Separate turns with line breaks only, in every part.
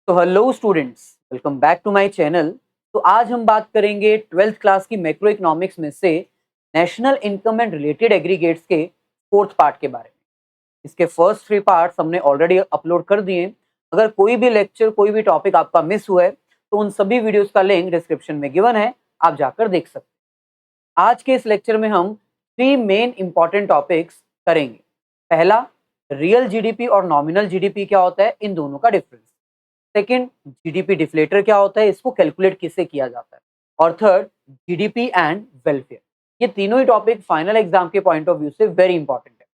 तो hello students, welcome back to my channel. तो आज हम बात करेंगे 12th क्लास की मैक्रो इकोनॉमिक्स में से national income and related aggregates के फोर्थ पार्ट के बारे में। इसके फर्स्ट 3 पार्ट्स हमने ऑलरेडी अपलोड कर दिए। अगर कोई भी लेक्चर, कोई भी टॉपिक आपका मिस हुआ है तो उन सभी वीडियोस का लिंक डिस्क्रिप्शन में गिवन है, आप जाकर देख सकते हैं। आज के इस लेक्चर में हम 3 मेन इंपॉर्टेंट टॉपिक्स करेंगे। पहला, रियल जीडीपी और नॉमिनल जीडीपी क्या होता है, इन दोनों का डिफरेंस। सेकंड, जीडीपी डिफ्लेटर क्या होता है, इसको कैलकुलेट किससे किया जाता है। और थर्ड, जीडीपी एंड वेलफेयर। ये तीनों ही टॉपिक फाइनल एग्जाम के पॉइंट ऑफ व्यू से वेरी इंपॉर्टेंट है।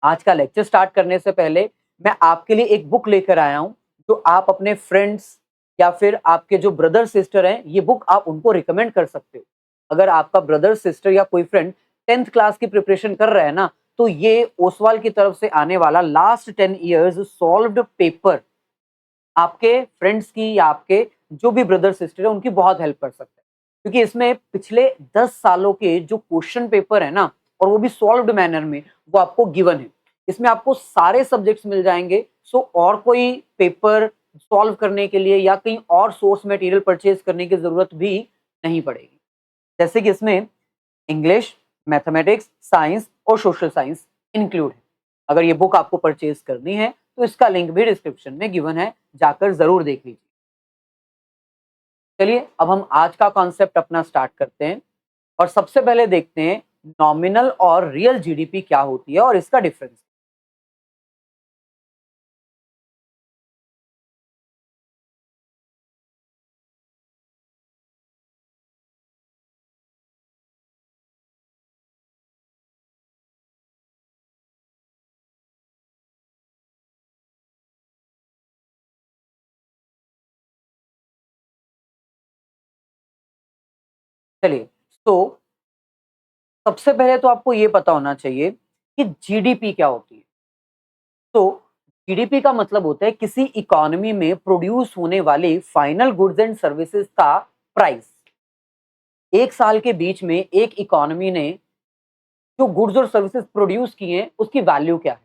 आज का लेक्चर स्टार्ट करने से पहले मैं आपके लिए एक बुक लेकर आया हूं, जो आप अपने फ्रेंड्स या फिर आपके जो ब्रदर सिस्टर हैं, ये बुक आप उनको रिकमेंड कर सकते हो। अगर आपका ब्रदर सिस्टर या कोई फ्रेंड 10th क्लास की प्रिपरेशन कर रहा है ना, तो ये ओसवाल की तरफ से आने वाला लास्ट 10 ईयर्स सॉल्व्ड पेपर आपके फ्रेंड्स की या आपके जो भी ब्रदर सिस्टर है उनकी बहुत हेल्प कर सकता है। क्योंकि इसमें पिछले 10 सालों के जो क्वेश्चन पेपर है ना, और वो भी सॉल्व्ड मैनर में, वो आपको गिवन है। इसमें आपको सारे सब्जेक्ट्स मिल जाएंगे। सो और कोई पेपर सॉल्व करने के लिए या कहीं और सोर्स मटेरियल परचेज करने की जरूरत भी नहीं पड़ेगी। जैसे कि इसमें इंग्लिश, मैथमेटिक्स, साइंस और सोशल साइंस इंक्लूड है। अगर ये बुक आपको परचेज करनी है तो इसका लिंक भी डिस्क्रिप्शन में गिवन है, जाकर जरूर देख लीजिए। चलिए अब हम आज का कॉन्सेप्ट अपना स्टार्ट करते हैं और सबसे पहले देखते हैं नॉमिनल और रियल जीडीपी क्या होती है और इसका डिफरेंस। चलिए, तो सबसे पहले तो आपको ये पता होना चाहिए कि जीडीपी क्या होती है। तो जीडीपी का मतलब होता है किसी इकोनॉमी में प्रोड्यूस होने वाली फाइनल गुड्स एंड सर्विसेज का प्राइस। एक साल के बीच में एक इकोनॉमी ने जो गुड्स और सर्विसेज प्रोड्यूस किए हैं उसकी वैल्यू क्या है।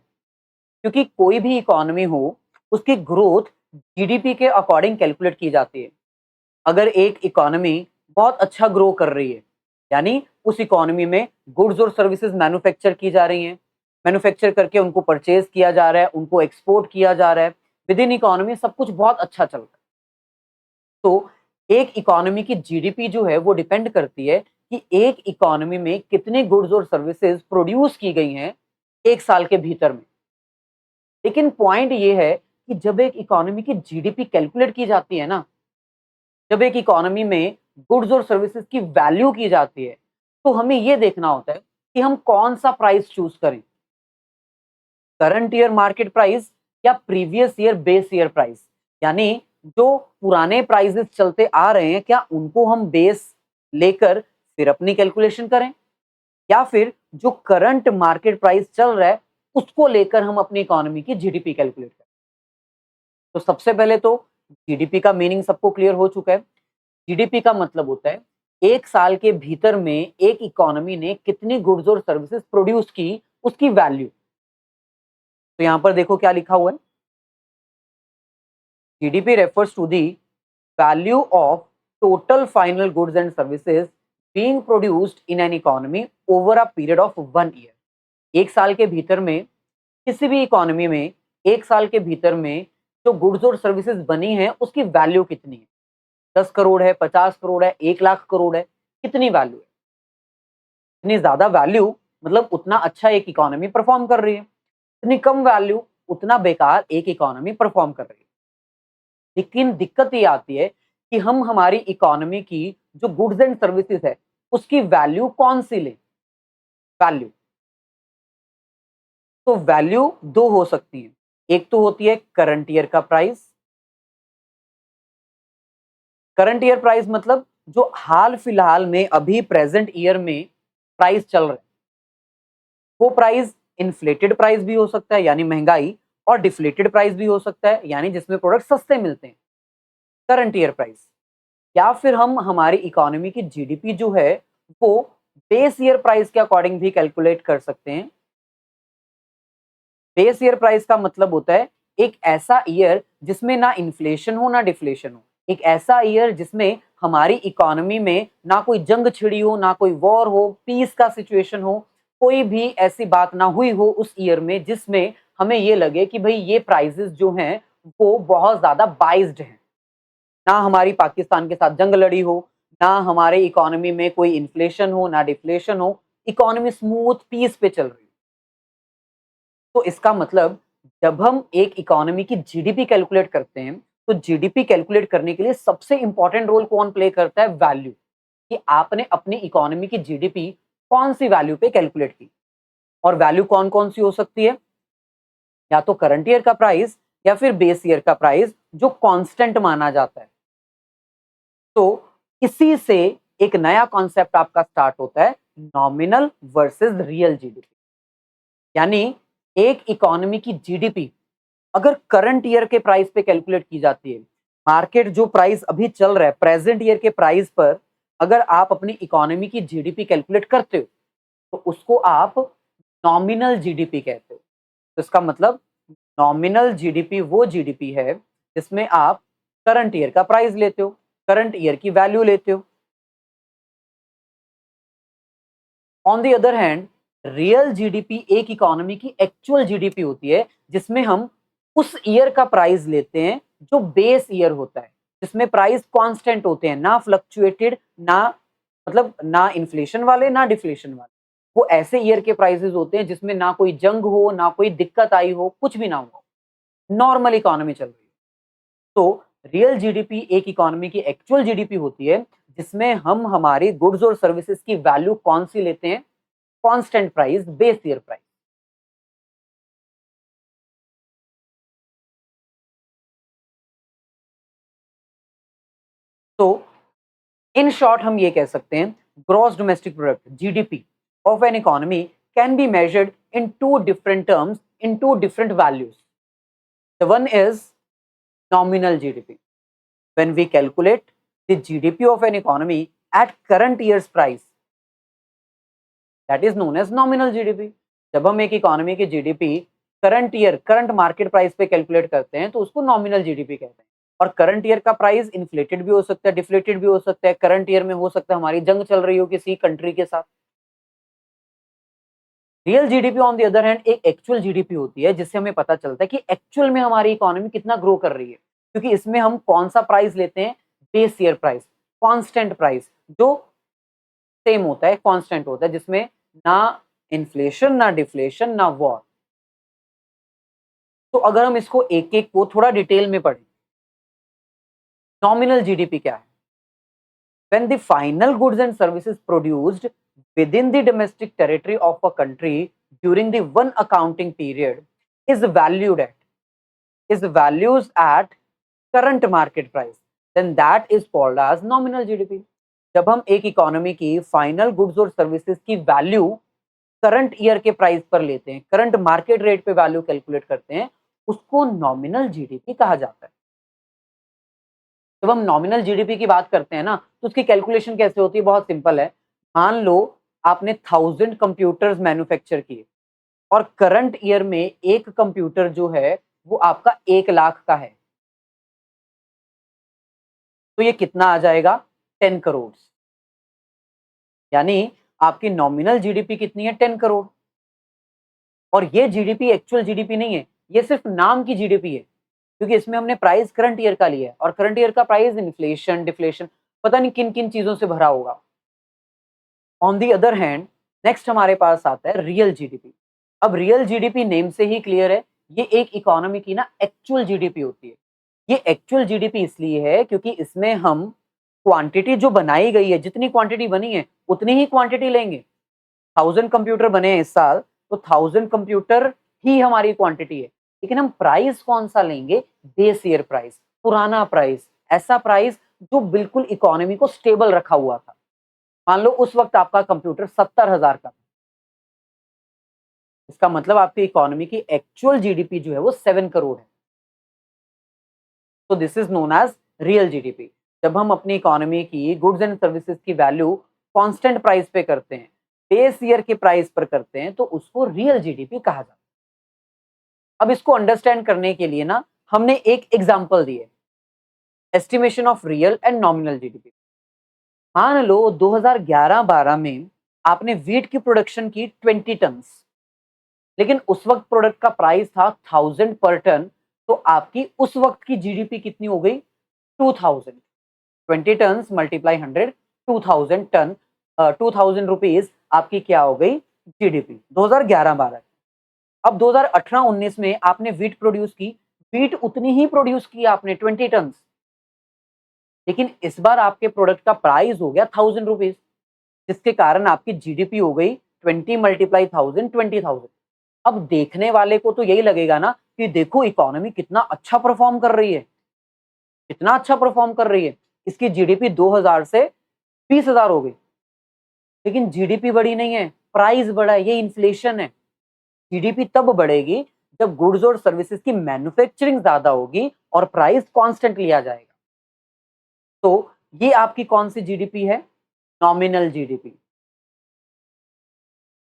क्योंकि कोई भी इकोनॉमी हो, उसकी ग्रोथ जीडीपी के अकॉर्डिंग कैलकुलेट की जाती है। अगर एक इकोनॉमी बहुत अच्छा ग्रो कर रही है, यानी उस इकोनॉमी में गुड्स और सर्विसेज मैन्युफैक्चर की जा रही हैं, मैन्युफैक्चर करके उनको परचेज किया जा रहा है, उनको एक्सपोर्ट किया जा रहा है, विद इन इकोनॉमी सब कुछ बहुत अच्छा चल रहा है। तो एक इकोनॉमी की जीडीपी जो है वो डिपेंड करती है कि एक इकोनॉमी में कितने गुड्स और सर्विसेज प्रोड्यूस की गई हैं एक साल के भीतर में। लेकिन पॉइंट ये है कि जब एक इकोनॉमी की जीडीपी कैलकुलेट की जाती है ना, जब एक इकोनॉमी में गुड्स और सर्विसेज की वैल्यू की जाती है, तो हमें यह देखना होता है कि हम कौन सा प्राइस चूज करें, करंट ईयर मार्केट प्राइस या previous year base year price. यानी जो पुराने प्राइसेस चलते आ रहे हैं, क्या उनको हम बेस लेकर फिर अपनी कैलकुलेशन करें, या फिर जो करंट मार्केट प्राइस चल रहा है उसको लेकर हम अपनी इकोनॉमी की जीडीपी कैलकुलेट करें। तो सबसे पहले तो जीडीपी का मीनिंग सबको क्लियर हो चुका है। जीडीपी का मतलब होता है एक साल के भीतर में एक इकोनॉमी ने कितनी गुड्स और सर्विसेज प्रोड्यूस की, उसकी वैल्यू। तो यहां पर देखो क्या लिखा हुआ है, GDP refers to the value of total final goods and services being produced in an economy over a period of 1 year. एक साल के भीतर में किसी भी इकोनॉमी में एक साल के भीतर में जो गुड्स और सर्विसेज बनी है उसकी वैल्यू कितनी है। 10 करोड़ है, 50 करोड़ है, 1 लाख करोड़ है, कितनी वैल्यू है। इतनी ज्यादा वैल्यू मतलब उतना अच्छा एक इकोनॉमी परफॉर्म कर रही है, इतनी कम वैल्यू उतना बेकार एक इकोनॉमी परफॉर्म कर रही है। लेकिन दिक्कत ये आती है कि हम हमारी इकोनॉमी की जो गुड्स एंड सर्विसेज है उसकी वैल्यू कौन सी लें। वैल्यू, तो वैल्यू दो हो सकती है। एक तो होती है करंट ईयर का प्राइस। करंट ईयर प्राइस मतलब जो हाल फिलहाल में अभी प्रेजेंट ईयर में प्राइस चल रहा है, वो प्राइस इन्फ्लेटेड प्राइस भी हो सकता है यानी महंगाई, और डिफ्लेटेड प्राइस भी हो सकता है यानी जिसमें प्रोडक्ट सस्ते मिलते हैं, करंट ईयर प्राइस। या फिर हम हमारी इकोनॉमी की जीडीपी जो है वो बेस ईयर प्राइस के अकॉर्डिंग भी कैलकुलेट कर सकते हैं। बेस ईयर प्राइस का मतलब होता है एक ऐसा ईयर जिसमें ना इन्फ्लेशन हो ना डिफ्लेशन हो, एक ऐसा ईयर जिसमें हमारी इकोनॉमी में ना कोई जंग छिड़ी हो, ना कोई वॉर हो, पीस का सिचुएशन हो, कोई भी ऐसी बात ना हुई हो उस ईयर में जिसमें हमें ये लगे कि भाई ये प्राइसेस जो हैं वो बहुत ज्यादा बाइज्ड हैं। ना हमारी पाकिस्तान के साथ जंग लड़ी हो, ना हमारे इकोनॉमी में कोई इन्फ्लेशन हो, ना डिफ्लेशन हो, इकोनॉमी स्मूथ पीस पे चल रही हो। तो इसका मतलब जब हम एक इकोनॉमी की जीडीपी कैलकुलेट करते हैं, तो जीडीपी कैलकुलेट करने के लिए सबसे इंपॉर्टेंट रोल कौन प्ले करता है? वैल्यू, कि आपने अपनी इकोनॉमी की जीडीपी कौन सी वैल्यू पे कैलकुलेट की। और वैल्यू कौन कौन सी हो सकती है? या तो करंट ईयर का प्राइस या फिर बेस ईयर का प्राइस जो कांस्टेंट माना जाता है। तो इसी से एक नया कॉन्सेप्ट आपका स्टार्ट होता है, नॉमिनल वर्सेस रियल जीडीपी। यानी एक इकोनॉमी की जीडीपी अगर करंट ईयर के प्राइस पे कैलकुलेट की जाती है, मार्केट जो प्राइस अभी चल रहा है प्रेजेंट ईयर के प्राइस पर अगर आप अपनी इकोनॉमी की जीडीपी कैलकुलेट करते हो, तो उसको आप नॉमिनल जीडीपी कहते हो। तो इसका मतलब नॉमिनल जीडीपी वो जीडीपी है जिसमें आप करंट ईयर का प्राइस लेते हो, करंट ईयर की वैल्यू लेते हो। On the other hand real GDP एक इकोनॉमी की एक्चुअल जीडीपी होती है जिसमें हम उस ईयर का प्राइस लेते हैं जो बेस ईयर होता है, जिसमें प्राइस कांस्टेंट होते हैं, ना फ्लक्चुएटेड, ना मतलब ना इन्फ्लेशन वाले ना डिफ्लेशन वाले। वो ऐसे ईयर के प्राइसेस होते हैं जिसमें ना कोई जंग हो, ना कोई दिक्कत आई हो, कुछ भी ना हो, नॉर्मल इकोनॉमी चल रही है। तो रियल जीडीपी एक इकोनॉमी की एक्चुअल जीडीपी होती है जिसमें हम हमारी गुड्स और सर्विसेज की वैल्यू कौन सी लेते हैं? Constant price, base year price. तो इन शॉर्ट हम ये कह सकते हैं, gross domestic product GDP of an economy can be measured in two different terms in two different values. The one is nominal GDP. When we calculate the GDP of an economy at current year's price, that is known as nominal GDP. जब हम एक economy की GDP current year current market price पे calculate करते हैं तो उसको nominal GDP कहते हैं। और करंट ईयर का प्राइस इन्फ्लेटेड भी हो सकता है, डिफ्लेटेड भी हो सकता है। करंट ईयर में हो सकता है हमारी जंग चल रही हो किसी कंट्री के साथ। Real GDP on the other hand एक एक्चुअल जीडीपी होती है जिससे हमें पता चलता है कि एक्चुअल में हमारी इकोनॉमी कितना ग्रो कर रही है, क्योंकि इसमें हम कौन सा प्राइस लेते हैं? Base year price, constant price, जो सेम होता है, कांस्टेंट होता है, जिसमें ना इन्फ्लेशन, ना डिफ्लेशन, ना वॉर। तो अगर हम इसको एक एक को थोड़ा डिटेल में पढ़ें, नॉमिनल जीडीपी क्या है? when the final goods and services produced within the domestic territory of a country during the one accounting period is valued at is values at current market price, then that is called as nominal GDP. जब हम एक economy की final goods और services की value current year के price पर लेते हैं, करंट मार्केट रेट पे वैल्यू कैलकुलेट करते हैं, उसको नॉमिनल जीडीपी कहा जाता है। जब हम नॉमिनल जीडीपी की बात करते हैं ना, तो उसकी कैलकुलेशन कैसे होती है? बहुत सिंपल है। मान लो आपने 1000 कंप्यूटर्स मैन्युफैक्चर किए और करंट ईयर में एक कंप्यूटर जो है वो आपका 1 लाख का है, तो ये कितना आ जाएगा? 10 करोड़। यानी आपकी नॉमिनल जीडीपी कितनी है? 10 करोड़। और ये जीडीपी एक्चुअल जीडीपी नहीं है, ये सिर्फ नाम की जीडीपी है, क्योंकि इसमें हमने प्राइस करंट ईयर का लिया है और करंट ईयर का प्राइस इन्फ्लेशन, डिफ्लेशन, पता नहीं किन किन चीजों से भरा होगा। On the other hand next हमारे पास आता है रियल जीडीपी। अब रियल जीडीपी नेम से ही क्लियर है, ये एक इकोनॉमी की ना एक्चुअल जीडीपी होती है। ये एक्चुअल जीडीपी इसलिए है क्योंकि इसमें हम क्वांटिटी जो बनाई गई है, जितनी क्वांटिटी बनी है उतनी ही क्वांटिटी लेंगे। 1000 कंप्यूटर बने हैं इस साल, तो 1000 कंप्यूटर ही हमारी क्वांटिटी है, लेकिन हम प्राइस कौन सा लेंगे? बेस ईयर प्राइस, पुराना प्राइस, ऐसा प्राइस जो बिल्कुल इकोनॉमी को स्टेबल रखा हुआ था। मान लो उस वक्त आपका कंप्यूटर 70,000 का था, इसका मतलब आपकी इकोनॉमी की एक्चुअल जीडीपी जो है वो 7 करोड़ है। तो this is known as real GDP. जब हम अपनी इकोनॉमी की गुड्स एंड सर्विसेज की वैल्यू कांस्टेंट प्राइस पे करते हैं, बेस ईयर के प्राइस पर करते हैं, तो उसको रियल जीडीपी कहा जाता है। अब इसको अंडरस्टैंड करने के लिए ना हमने एक एग्जाम्पल दी है, estimation of real and nominal GDP. मान लो 2011-12 में आपने वीट की प्रोडक्शन की 20 टन, लेकिन उस वक्त प्रोडक्ट का प्राइस था 1000 पर टन, तो आपकी उस वक्त की जीडीपी कितनी हो गई? 2000। 20 टन मल्टीप्लाई 100, 2000 टन, 2000 रुपीज आपकी क्या हो गई? जीडीपी 2011-12। अब 2018-19 में आपने वीट प्रोड्यूस की, वीट उतनी ही प्रोड्यूस की आपने 20 टन, लेकिन इस बार आपके प्रोडक्ट का प्राइस हो गया 1000 रुपीज, जिसके कारण आपकी जीडीपी हो गई 20 मल्टीप्लाई 1000, 20,000। अब देखने वाले को तो यही लगेगा ना कि देखो इकोनॉमी कितना अच्छा परफॉर्म कर रही है, कितना अच्छा परफॉर्म कर रही है, इसकी जीडीपी 2000 से 20,000 हो गई, लेकिन जीडीपी बढ़ी नहीं है, प्राइस बढ़ा है। ये इन्फ्लेशन है। जीडीपी तब बढ़ेगी जब गुड्स और सर्विसेज की मैन्युफैक्चरिंग ज्यादा होगी और प्राइस कांस्टेंट लिया जाएगा। तो ये आपकी कौन सी जीडीपी है? Nominal GDP.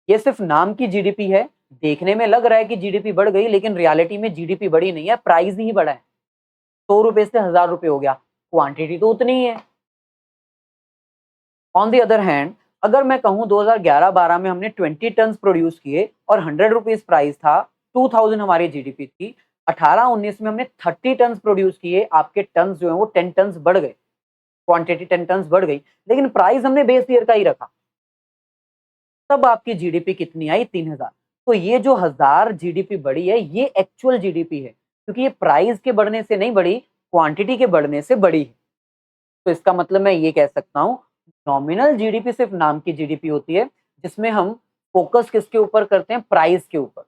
ये सिर्फ नाम की जीडीपी है, देखने में लग रहा है कि जीडीपी बढ़ गई, लेकिन रियलिटी में जीडीपी बढ़ी नहीं है, प्राइस ही बढ़ा है। 100 रुपए से 1000 रुपए हो गया, क्वांटिटी तो उतनी ही है। ऑन द अदर हैंड, अगर मैं कहूं 2011-12 में हमने 20 टन प्रोड्यूस किए और 100 रुपीज प्राइस था, 2000 हमारी जीडीपी थी। 18-19 में हमने 30 टन प्रोड्यूस किए, आपके टन जो है वो 10 टन बढ़ गए, क्वांटिटी 10 टन बढ़ गई, लेकिन प्राइस हमने बेस ईयर का ही रखा। तब आपकी जीडीपी कितनी आई? 3000। तो ये जो 1000 जीडीपी बढ़ी है, ये एक्चुअल जीडीपी है, क्योंकि ये प्राइस के बढ़ने से नहीं बढ़ी, क्वांटिटी के बढ़ने से बढ़ी है। तो इसका मतलब मैं ये कह सकता हूं, नॉमिनल जीडीपी सिर्फ नाम की जीडीपी होती है, जिसमें हम फोकस किसके ऊपर करते हैं? प्राइस के ऊपर।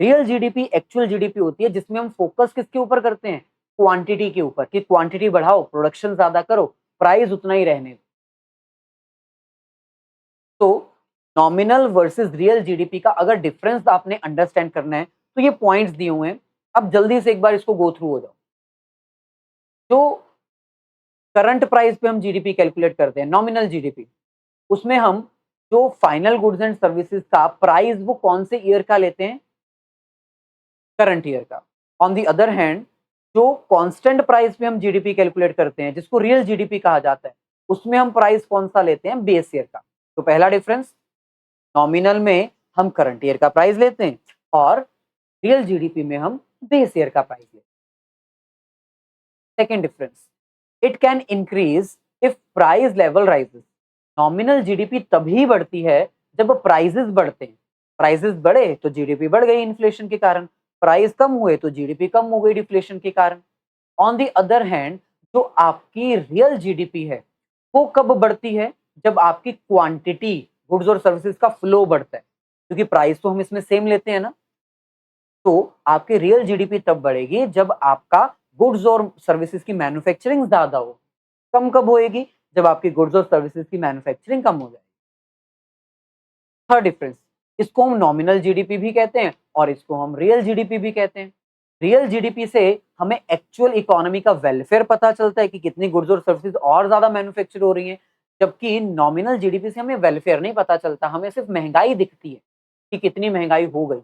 रियल जीडीपी एक्चुअल जीडीपी होती है, जिसमें हम फोकस किसके ऊपर करते हैं? क्वांटिटी के ऊपर, कि क्वांटिटी बढ़ाओ, प्रोडक्शन ज्यादा करो, प्राइस उतना ही रहने दो। तो नॉमिनल वर्सेस रियल जीडीपी का अगर डिफरेंस आपने अंडरस्टैंड करना है, तो ये पॉइंट्स दिए हुए हैं। अब जल्दी से एक बार इसको गो थ्रू हो जाओ। जो करंट प्राइस पे हम जीडीपी कैलकुलेट करते हैं, नॉमिनल जीडीपी, उसमें हम जो फाइनल गुड्स एंड सर्विसेज का प्राइस वो कौन से ईयर का लेते हैं? करंट ईयर का। ऑन द अदर हैंड, जो कांस्टेंट प्राइस पे हम जीडीपी कैलकुलेट करते हैं, जिसको रियल जीडीपी कहा जाता है, उसमें हम प्राइस कौन सा लेते हैं? बेस ईयर का। तो पहला डिफरेंस, नॉमिनल में हम करंट ईयर का प्राइस लेते हैं और रियल जीडीपी में हम बेस ईयर का प्राइस लेते हैं। Second difference, it can increase if price level rises. Nominal GDP तभी बढ़ती है जब प्राइसेस बढ़ते हैं। प्राइसेस बढ़े तो जीडीपी बढ़ गई इन्फ्लेशन के कारण, प्राइस कम हुए तो जीडीपी कम हो गई डिफ्लेशन के कारण। ऑन द अदर हैंड, जो आपकी रियल जीडीपी है वो कब बढ़ती है? जब आपकी क्वांटिटी गुड्स और सर्विसेज का फ्लो बढ़ता है, क्योंकि प्राइस तो हम इसमें सेम लेते हैं ना। तो आपकी रियल जीडीपी तब बढ़ेगी जब आपका गुड्स और सर्विसेज की मैन्युफैक्चरिंग ज्यादा हो। कम कब होएगी? जब आपकी गुड्स और सर्विसेज की मैन्युफैक्चरिंग कम हो जाएगी। थर्ड डिफरेंस, इसको हम नॉमिनल जीडीपी भी कहते हैं और इसको हम रियल जीडीपी भी कहते हैं। रियल जीडीपी से हमें एक्चुअल इकोनॉमी का वेलफेयर पता चलता है कि कितनी गुड्स और सर्विसेज और ज्यादा मैन्युफैक्चर हो रही हैं, जबकि नॉमिनल जीडीपी से हमें वेलफेयर नहीं पता चलता, हमें सिर्फ महंगाई दिखती है कि कितनी महंगाई हो गई।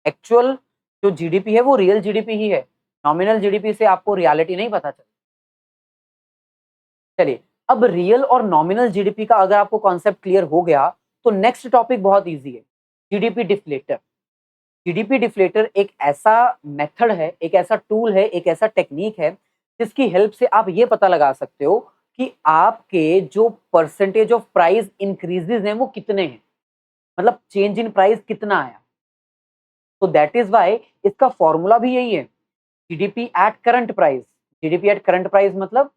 एक्चुअल जो जीडीपी है वो रियल जीडीपी ही है, नॉमिनल जीडीपी से आपको रियलिटी नहीं पता चलती। चलिए, अब रियल और नॉमिनल जीडीपी का अगर आपको कॉन्सेप्ट क्लियर हो गया, तो नेक्स्ट टॉपिक बहुत इजी है, जीडीपी डिफ्लेटर। जीडीपी डिफ्लेटर एक ऐसा मेथड है, एक ऐसा टूल है, एक ऐसा टेक्निक है, जिसकी हेल्प से आप ये पता लगा सकते हो कि आपके जो परसेंटेज ऑफ प्राइस इंक्रीजेज हैं वो कितने हैं, मतलब चेंज इन प्राइस कितना आया। तो दैट इज वाई इसका फॉर्मूला भी यही है, GDP at current price. GDP at current price मतलब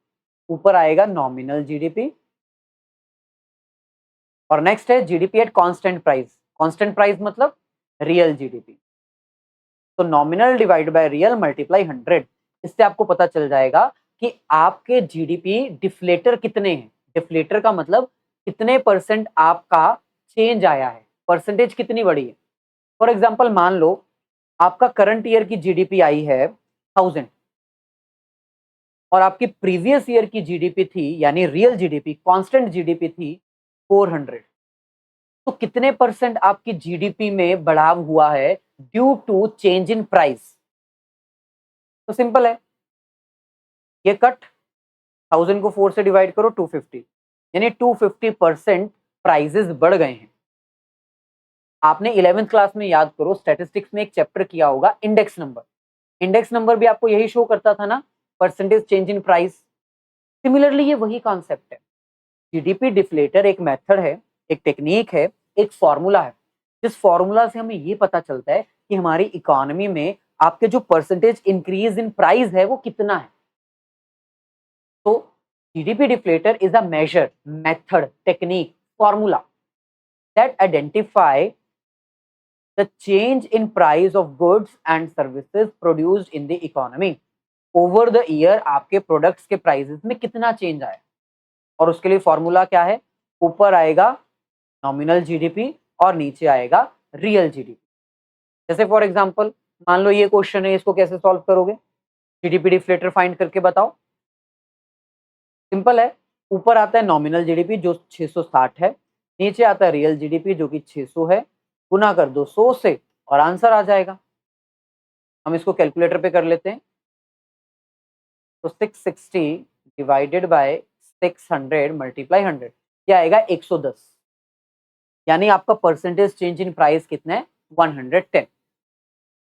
ऊपर आएगा नॉमिनल जीडीपी और नेक्स्ट है GDP at constant price. Constant price मतलब रियल जीडीपी। तो nominal divide by real multiply 100, इससे आपको पता चल जाएगा कि आपके जीडीपी डिफ्लेटर कितने हैं। डिफ्लेटर का मतलब कितने परसेंट आपका चेंज आया है, परसेंटेज कितनी बढ़ी है। फॉर एग्जाम्पल, मान लो आपका करंट ईयर की जीडीपी आई है 1000 और आपकी प्रीवियस ईयर की जीडीपी थी, यानी रियल जीडीपी कांस्टेंट जीडीपी थी 400। तो कितने परसेंट आपकी जीडीपी में बढ़ाव हुआ है due to change in price. तो सिंपल है, ये कट 1000 को 4 से डिवाइड करो 250, यानी 250% प्राइजेस बढ़ गए हैं। आपने 11th क्लास में याद करो, स्टैटिस्टिक्स में एक चैप्टर किया होगा इंडेक्स नंबर। इंडेक्स नंबर भी आपको यही शो करता था ना, percentage change in price. Similarly ये वही कॉन्सेप्ट है। जीडीपी डिफ्लेटर एक मेथड है, एक टेक्निक है, एक फॉर्मूला है, जिस फॉर्मूला से हमें ये पता चलता है कि हमारी इकोनॉमी में आपके जो परसेंटेज इंक्रीज इन प्राइस है वो कितना है। तो GDP deflator is a measure, method, technique, formula that identify the change in price of goods and services produced in the economy over the year। आपके प्रोडक्ट्स के प्राइसेस में कितना change आया, और उसके लिए फॉर्मूला क्या है, ऊपर आएगा नॉमिनल जीडीपी और नीचे आएगा रियल जीडीपी। जैसे फॉर एग्जांपल मान लो ये क्वेश्चन है, इसको कैसे सॉल्व करोगे, जीडीपी डिफ्लेटर फाइंड करके बताओ। सिंपल है, ऊपर आता है नॉमिनल जीडीपी जो 660 है, नीचे आता है रियल जीडीपी जो कि 600 है, गुना कर दो 100 से और आंसर आ जाएगा। हम इसको कैलकुलेटर पे कर लेते हैं। तो 660 डिवाइडेड बाय 600 मल्टीप्लाई 100, क्या आएगा 110, यानी आपका परसेंटेज चेंज इन प्राइस कितना है 110।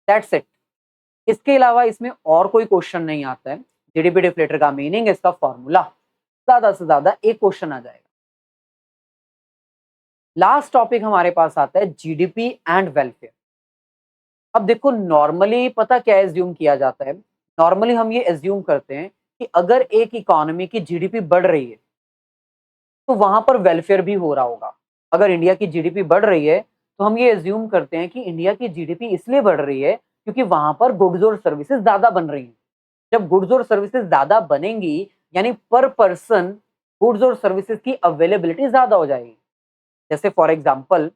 That's it. इसके अलावा इसमें और कोई क्वेश्चन नहीं आता है। जीडीपी डिफ्लेटर का मीनिंग, इसका फॉर्मूला, ज्यादा से ज्यादा एक क्वेश्चन आ जाएगा। लास्ट टॉपिक हमारे पास आता है जीडीपी एंड वेलफेयर। अब देखो नॉर्मली पता क्या एज्यूम किया जाता है, नॉर्मली हम ये एज्यूम करते हैं कि अगर एक इकोनॉमी की जीडीपी बढ़ रही है तो वहां पर वेलफेयर भी हो रहा होगा। अगर इंडिया की जीडीपी बढ़ रही है तो हम ये एज्यूम करते हैं कि इंडिया की जीडीपी इसलिए बढ़ रही है क्योंकि वहां पर गुड्स और सर्विसेज ज्यादा बन रही हैं। जब गुड्स और सर्विसेज ज्यादा बनेंगी यानी पर पर्सन गुड्स और सर्विसेज की अवेलेबिलिटी ज्यादा हो जाएगी। जैसे फॉर एग्जांपल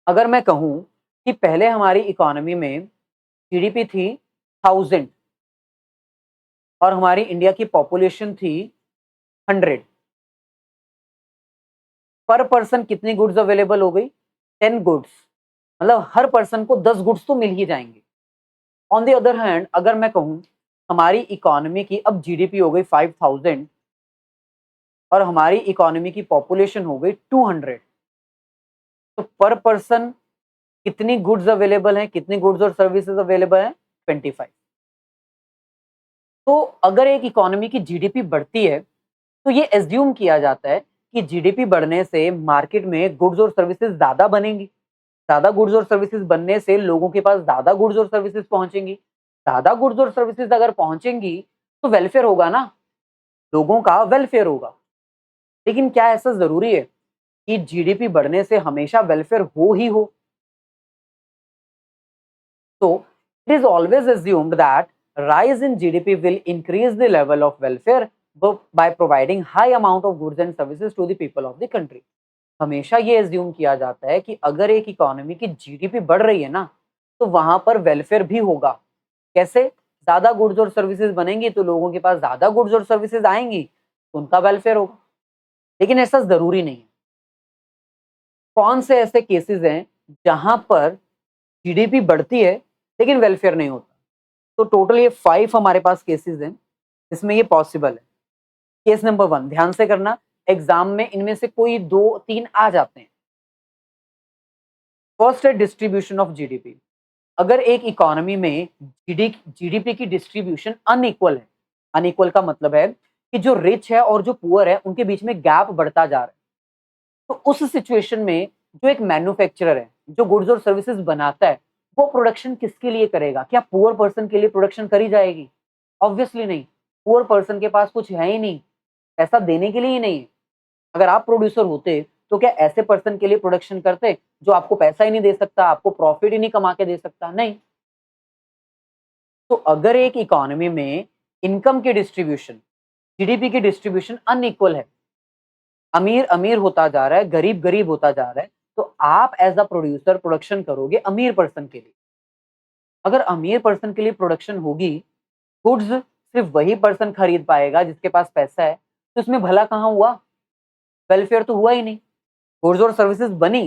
अगर मैं कहूं कि पहले हमारी इकोनॉमी में जीडीपी थी 1000 और हमारी इंडिया की पॉपुलेशन थी 100, पर पर्सन कितनी गुड्स अवेलेबल हो गई 10 गुड्स, मतलब हर पर्सन को 10 गुड्स तो मिल ही जाएंगे। ऑन द अदर हैंड अगर मैं कहूं हमारी इकोनॉमी की अब जीडीपी हो गई 5000 और हमारी इकोनॉमी की पॉपुलेशन हो गई 200, तो पर पर्सन कितनी गुड्स अवेलेबल हैं, कितनी गुड्स और सर्विसेज अवेलेबल हैं 25। तो अगर एक इकोनॉमी की जीडीपी बढ़ती है तो ये एज्यूम किया जाता है कि जीडीपी बढ़ने से मार्केट में गुड्स और सर्विसेज ज्यादा बनेंगी, ज्यादा गुड्स और सर्विसेज बनने से लोगों के पास ज्यादा गुड्स और सर्विसेज पहुंचेंगी, ज्यादा गुड्स और सर्विसेज अगर पहुंचेंगी तो वेलफेयर होगा ना, लोगों का वेलफेयर होगा। लेकिन क्या ऐसा जरूरी है कि जीडीपी बढ़ने से हमेशा वेलफेयर हो ही हो? So it is always assumed that rise in GDP will increase the level of welfare by providing high amount of goods and services to the people of the country। हमेशा ये assume किया जाता है कि अगर एक इकोनॉमी की GDP बढ़ रही है ना तो वहां पर वेलफेयर भी होगा। कैसे? ज्यादा गुड्स और सर्विसेज बनेंगी तो लोगों के पास ज्यादा गुड्स और सर्विसेज आएंगी तो उनका वेलफेयर होगा। लेकिन ऐसा जरूरी नहीं है। कौन से ऐसे केसेस हैं जहां पर जीडीपी बढ़ती है लेकिन वेलफेयर नहीं होता? तो टोटल ये 5 हमारे पास केसेस हैं जिसमें ये पॉसिबल है। केस नंबर 1 ध्यान से करना, एग्जाम में इनमें से कोई 2-3 आ जाते हैं। फर्स्ट है डिस्ट्रीब्यूशन ऑफ जीडीपी। अगर एक इकोनॉमी में जीडीपी की डिस्ट्रीब्यूशन अनइक्वल है, अनइक्वल का मतलब है कि जो रिच है और जो पुअर है उनके बीच में गैप बढ़ता जा रहा है, तो उस सिचुएशन में जो एक मैन्युफैक्चरर है जो गुड्स और सर्विसेज बनाता है वो प्रोडक्शन किसके लिए करेगा? क्या पुअर पर्सन के लिए प्रोडक्शन करी जाएगी? ऑब्वियसली नहीं। पुअर पर्सन के पास कुछ है ही नहीं, पैसा देने के लिए ही नहीं है। अगर आप प्रोड्यूसर होते तो क्या ऐसे पर्सन के लिए प्रोडक्शन करते जो आपको पैसा ही नहीं दे सकता, आपको प्रॉफिट ही नहीं कमा के दे सकता? नहीं। तो अगर एक इकोनॉमी में इनकम की डिस्ट्रीब्यूशन, जीडीपी की डिस्ट्रीब्यूशन अनइक्वल है, अमीर अमीर होता जा रहा है, गरीब गरीब होता जा रहा है, तो आप एज अ प्रोड्यूसर प्रोडक्शन करोगे अमीर पर्सन के लिए। अगर अमीर पर्सन के लिए प्रोडक्शन होगी, गुड्स सिर्फ वही पर्सन खरीद पाएगा जिसके पास पैसा है, तो इसमें भला कहाँ हुआ? वेलफेयर तो हुआ ही नहीं। गुड्स और सर्विसेज बनी,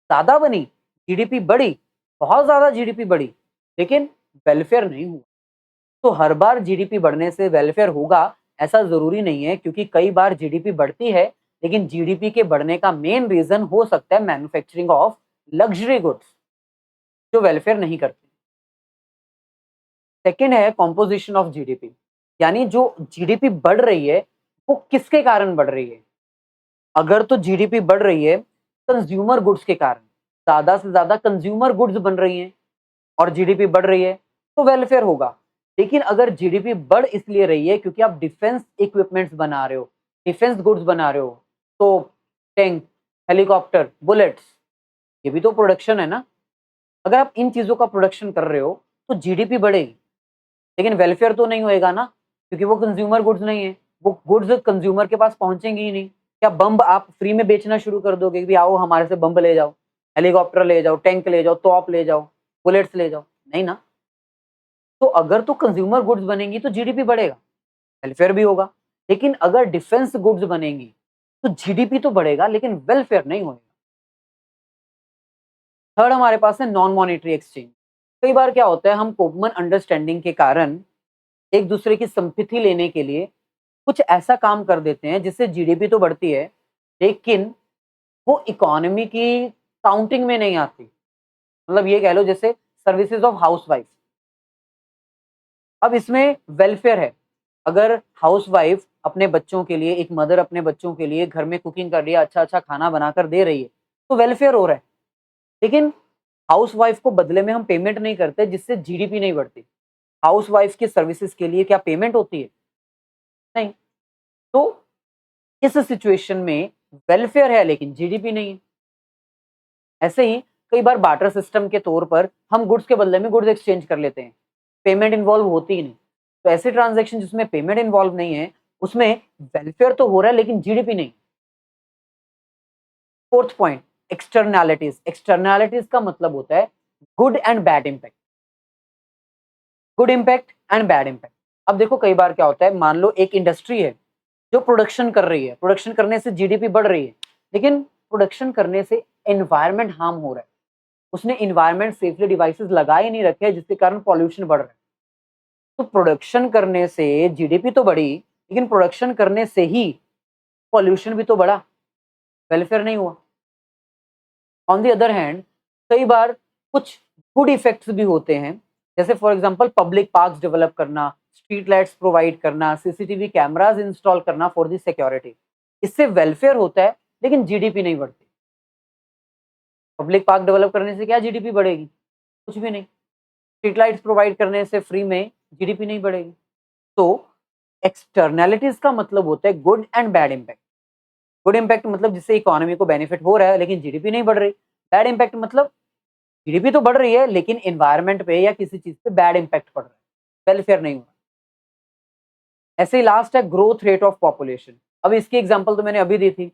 ज्यादा बनी, जीडीपी बढ़ी, बहुत ज़्यादा जीडीपी बढ़ी, लेकिन वेलफेयर नहीं हुआ। तो हर बार जीडीपी बढ़ने से वेलफेयर होगा ऐसा ज़रूरी नहीं है, क्योंकि कई बार जीडीपी बढ़ती है, लेकिन जीडीपी के बढ़ने का मेन रीज़न हो सकता है मैन्युफैक्चरिंग ऑफ लग्ज़री गुड्स, जो वेलफेयर नहीं करती। सेकंड है कंपोजिशन ऑफ जीडीपी, यानी जो जीडीपी बढ़ रही है, वो किसके कारण बढ़ रही है? अगर तो जीडीपी बढ़ रही है कंज्यूमर गुड्स के कारण, ज़्यादा से ज़्यादा कंज्यूमर गुड्स बन रही हैं और जीडीपी बढ़ रही है, तो वेलफेयर होगा। लेकिन अगर जीडीपी बढ़ इसलिए रही है क्योंकि आप डिफेंस इक्विपमेंट्स बना रहे हो, डिफेंस गुड्स बना रहे हो, तो टैंक, हेलीकॉप्टर, बुलेट्स, ये भी तो प्रोडक्शन है ना। अगर आप इन चीज़ों का प्रोडक्शन कर रहे हो, तो जीडीपी बढ़ेगी, लेकिन वेलफेयर तो नहीं होएगा ना, क्योंकि वो कंज्यूमर गुड्स नहीं है, वो गुड्स कंज्यूमर के पास पहुँचेंगी ही नहीं। क्या बम्ब आप फ्री में बेचना शुरू कर दोगे कि आओ हमारे से बम्ब ले जाओ, हेलीकॉप्टर ले जाओ, टैंक ले जाओ, तोप ले जाओ, बुलेट्स ले जाओ? नहीं ना। तो अगर तो कंज्यूमर गुड्स बनेंगी तो जीडीपी बढ़ेगा, वेलफेयर भी होगा। लेकिन अगर डिफेंस गुड्स बनेंगी तो जीडीपी तो बढ़ेगा, लेकिन वेलफेयर नहीं होगा। थर्ड हमारे पास है नॉन मॉनेटरी एक्सचेंज। कई बार क्या होता है, हम कॉमन अंडरस्टैंडिंग के कारण एक दूसरे की संपत्ति लेने के लिए कुछ ऐसा काम कर देते हैं जिससे जीडीपी तो बढ़ती है, लेकिन वो इकोनॉमी की काउंटिंग में नहीं आती। मतलब ये कह लो जैसे सर्विसेज ऑफ हाउसवाइफ। अब इसमें वेलफेयर है। अगर हाउसवाइफ अपने बच्चों के लिए, एक मदर अपने बच्चों के लिए घर में कुकिंग कर रही है, अच्छा-अच्छा खाना बनाकर दे रही है, तो वेलफेयर हो रहा है। लेकिन हाउसवाइफ को बदले में हम पेमेंट नहीं करते, जिससे जीडीपी नहीं बढ़ती। हाउसवाइफ की सर्विसेज के लिए क्या पेमेंट होती है? नहीं। तो इस सिचुएशन में वेलफेयर है लेकिन जीडीपी नहीं है। ऐसे ही कई बार बार्टर सिस्टम के तौर पर हम गुड्स के बदले में गुड्स एक्सचेंज कर लेते हैं, पेमेंट इन्वॉल्व होती ही नहीं। तो ऐसे ट्रांजैक्शन जिसमें पेमेंट इन्वॉल्व नहीं है, उसमें वेलफेयर तो हो रहा है लेकिन जीडीपी नहीं। Fourth point, externalities. एक्सटर्नैलिटीज का मतलब होता है good and bad impact. Good impact and bad impact. अब देखो कई बार क्या होता है, मान लो एक इंडस्ट्री है जो प्रोडक्शन कर रही है, प्रोडक्शन करने से जीडीपी बढ़ रही है, लेकिन प्रोडक्शन करने से एनवायरमेंट हार्म हो रहा है। उसने इन्वायरमेंट सेफली डिवाइसेस लगा ही नहीं रखे, जिसके कारण पॉल्यूशन बढ़ रहा है। तो प्रोडक्शन करने से जीडीपी तो बढ़ी, लेकिन प्रोडक्शन करने से ही पॉल्यूशन भी तो बढ़ा, वेलफेयर नहीं हुआ। ऑन द अदर हैंड कई बार कुछ गुड इफेक्ट्स भी होते हैं, जैसे for example public parks develop करना, स्ट्रीट लाइट्स प्रोवाइड करना, सीसीटीवी कैमरास इंस्टॉल करना फॉर द सिक्योरिटी। इससे वेलफेयर होता है लेकिन जीडीपी नहीं बढ़ती। पब्लिक पार्क डेवलप करने से क्या जीडीपी बढ़ेगी? कुछ भी नहीं। स्ट्रीट लाइट्स प्रोवाइड करने से फ्री में जीडीपी नहीं बढ़ेगी। तो एक्सटर्नैलिटीज का मतलब होता है good and bad impact. Good impact मतलब जिससे इकोनॉमी को बेनिफिट हो रहा है लेकिन जीडीपी नहीं बढ़ रही। बैड इम्पैक्ट मतलब जीडीपी तो बढ़ रही है लेकिन एनवायरनमेंट पे या किसी चीज पे बैड इम्पैक्ट पड़ रहा है, वेलफेयर नहीं हो रहा। ऐसे ही लास्ट है ग्रोथ रेट ऑफ पॉपुलेशन। अब इसकी एग्जांपल तो मैंने अभी दी थी।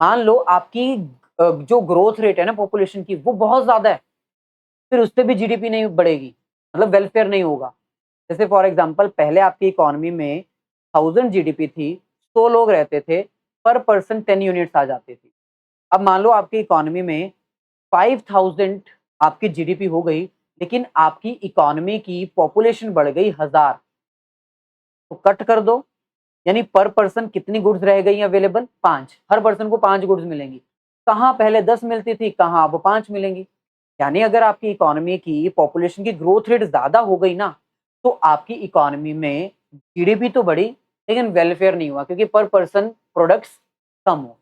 मान लो आपकी जो ग्रोथ रेट है ना पॉपुलेशन की, वो बहुत ज्यादा है, फिर उससे भी जीडीपी नहीं बढ़ेगी, मतलब वेलफेयर नहीं होगा। जैसे फॉर एग्जांपल पहले आपकी इकोनॉमी में 1000 जीडीपी थी, 100 लोग रहते थे, पर पर्सन 10 यूनिट्स आ जाती थी। अब मान लो आपकी इकोनॉमी में 5000 आपकी जीडीपी हो गई, लेकिन आपकी इकोनॉमी की पॉपुलेशन बढ़ गई 1000, तो कट कर दो, यानी पर पर्सन कितनी गुड्स रह गई अवेलेबल? 5। हर पर्सन को 5 गुड्स मिलेंगी। कहाँ पहले 10 मिलती थी, कहाँ अब 5 मिलेंगी। यानी अगर आपकी इकोनॉमी की पॉपुलेशन की ग्रोथ रेट ज्यादा हो गई ना, तो आपकी इकोनॉमी में जीडीपी तो बढ़ी लेकिन वेलफेयर नहीं हुआ, क्योंकि पर पर्सन प्रोडक्ट्स कम हो।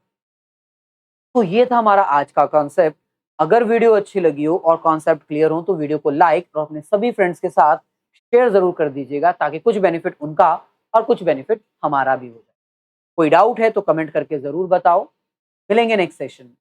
तो ये था हमारा आज का कॉन्सेप्ट। अगर वीडियो अच्छी लगी हो और कॉन्सेप्ट क्लियर हो तो वीडियो को लाइक और अपने सभी फ्रेंड्स के साथ शेयर जरूर कर दीजिएगा, ताकि कुछ बेनिफिट उनका और कुछ बेनिफिट हमारा भी हो जाए। कोई डाउट है तो कमेंट करके जरूर बताओ। मिलेंगे नेक्स्ट सेशन में।